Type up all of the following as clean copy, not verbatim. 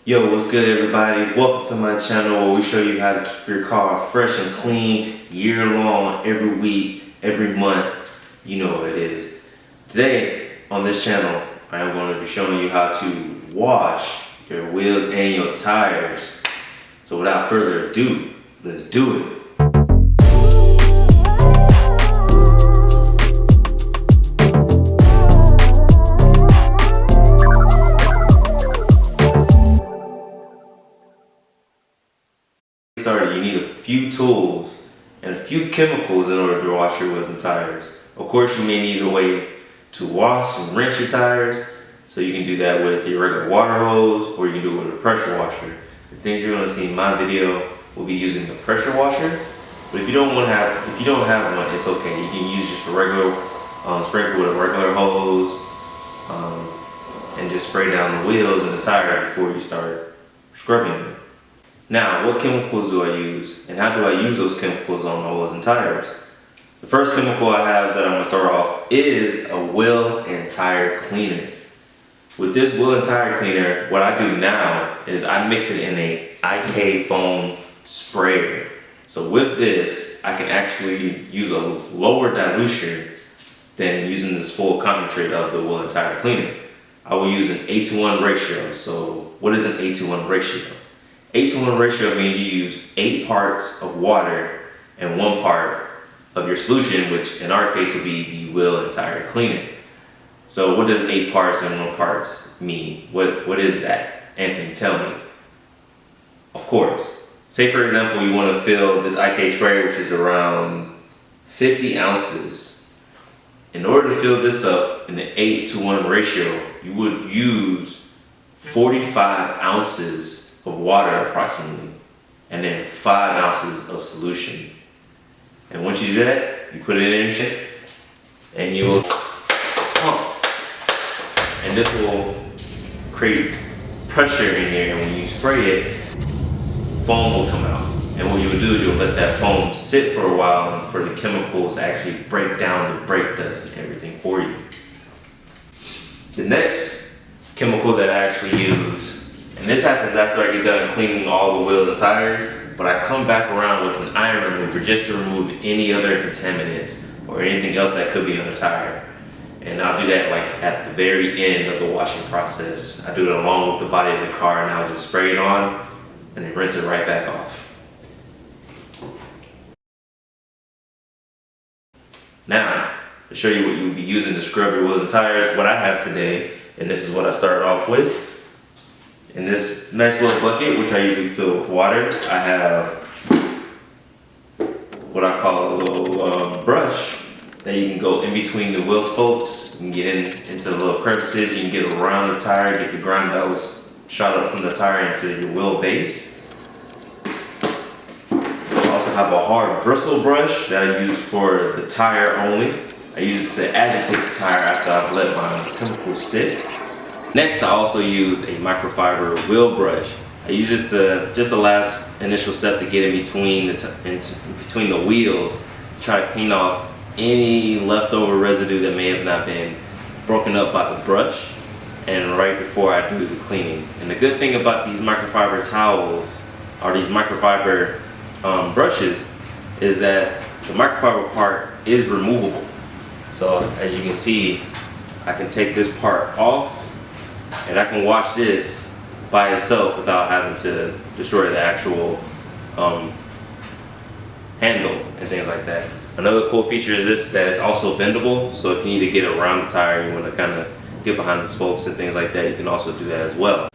Yo, what's good everybody? Welcome to my channel where we show you how to keep your car fresh and clean year long, every week, every month. You know what it is. Today on this channel, I am going to be showing you how to wash your wheels and your tires. So without further ado, let's do it. Started, you need a few tools and a few chemicals in order to wash your wheels and tires. Of course, you may need a way to wash and rinse your tires, so you can do that with your regular water hose, or you can do it with a pressure washer. The things you're going to see in my video will be using the pressure washer, but if you don't have one, it's okay. You can use just a regular sprinkle with a regular hose, and just spray down the wheels and the tire before you start scrubbing them. Now, what chemicals do I use, and how do I use those chemicals on my wheels and tires? The first chemical I have that I'm going to start off is a wheel and tire cleaner. With this wheel and tire cleaner, what I do now is I mix it in a IK foam sprayer. So with this, I can actually use a lower dilution than using this full concentrate of the wheel and tire cleaner. I will use an 8-to-1 ratio. So what is an 8-to-1 ratio? 8-to-1 ratio means you use 8 parts of water and 1 part of your solution, which in our case would be the wheel and tire cleaner. So what does 8 parts and 1 parts mean? What is that? Anthony, tell me. Of course. Say for example you want to fill this IK spray, which is around 50 ounces. In order to fill this up in an 8-to-1 ratio, you would use 45 ounces of water approximately, and then 5 ounces of solution. And once you do that, you put it in and you will pump. And this will create pressure in here, and when you spray it, foam will come out. And what you would do is you'll let that foam sit for a while and for the chemicals to actually break down the brake dust and everything for you. The next chemical that I actually use, and this happens after I get done cleaning all the wheels and tires, but I come back around with an iron remover just to remove any other contaminants or anything else that could be on the tire. And I'll do that like at the very end of the washing process. I do it along with the body of the car, and I'll just spray it on and then rinse it right back off. Now, to show you what you'll be using to scrub your wheels and tires, what I have today, and this is what I started off with. In this nice little bucket, which I usually fill with water, I have what I call a little brush that you can go in between the wheel spokes. You can get into the little crevices, you can get around the tire, get the grime that was shot up from the tire into your wheel base. I also have a hard bristle brush that I use for the tire only. I use it to agitate the tire after I've let my chemicals sit. Next, I also use a microfiber wheel brush. I use this just the last initial step to get in between the wheels, to try to clean off any leftover residue that may have not been broken up by the brush, and right before I do the cleaning. And the good thing about these microfiber towels, or these microfiber brushes, is that the microfiber part is removable. So as you can see, I can take this part off, and I can wash this by itself without having to destroy the actual handle and things like that. Another cool feature is this, that it's also bendable, so if you need to get around the tire, you want to kind of get behind the spokes and things like that, you can also do that as well.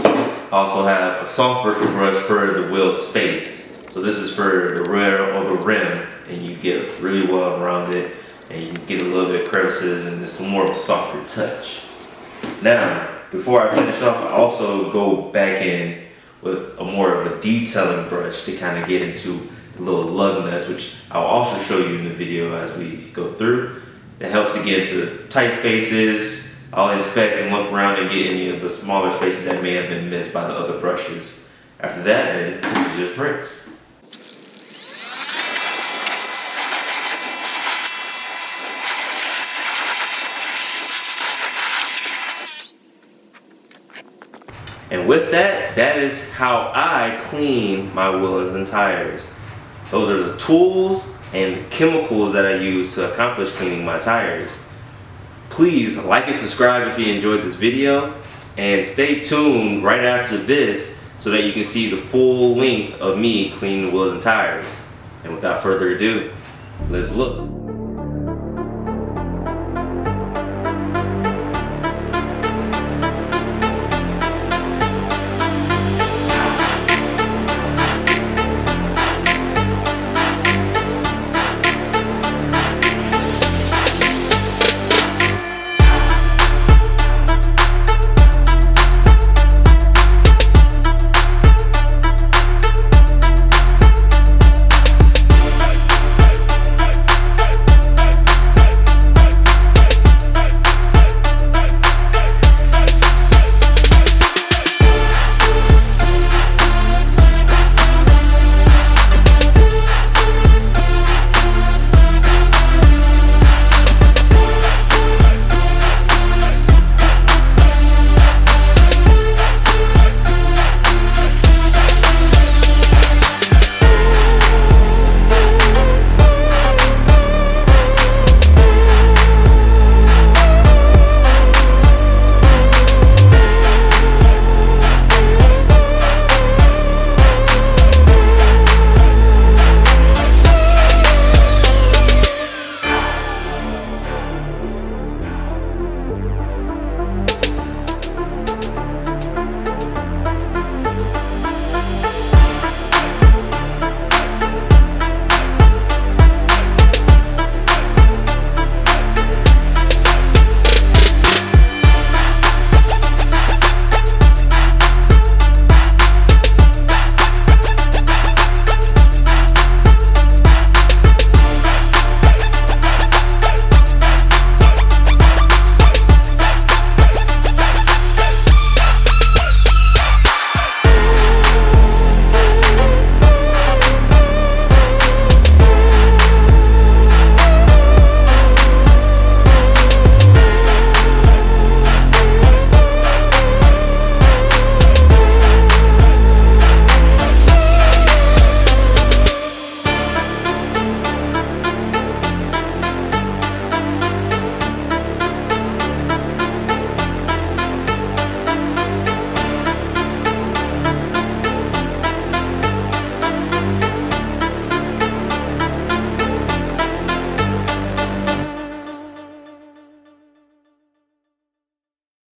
I also have a soft bristle brush for the wheel space. So this is for the rear or the rim, and you get really well around it, and you can get a little bit of crevices, and it's more of a softer touch. Now, before I finish off, I also go back in with a more of a detailing brush to kind of get into the little lug nuts, which I'll also show you in the video as we go through. It helps to get into tight spaces. I'll inspect and look around and get any of the smaller spaces that may have been missed by the other brushes. After that, then, you just rinse. And with that, that is how I clean my wheels and tires. Those are the tools and chemicals that I use to accomplish cleaning my tires. Please like and subscribe if you enjoyed this video, and stay tuned right after this so that you can see the full length of me cleaning the wheels and tires. And without further ado, let's look.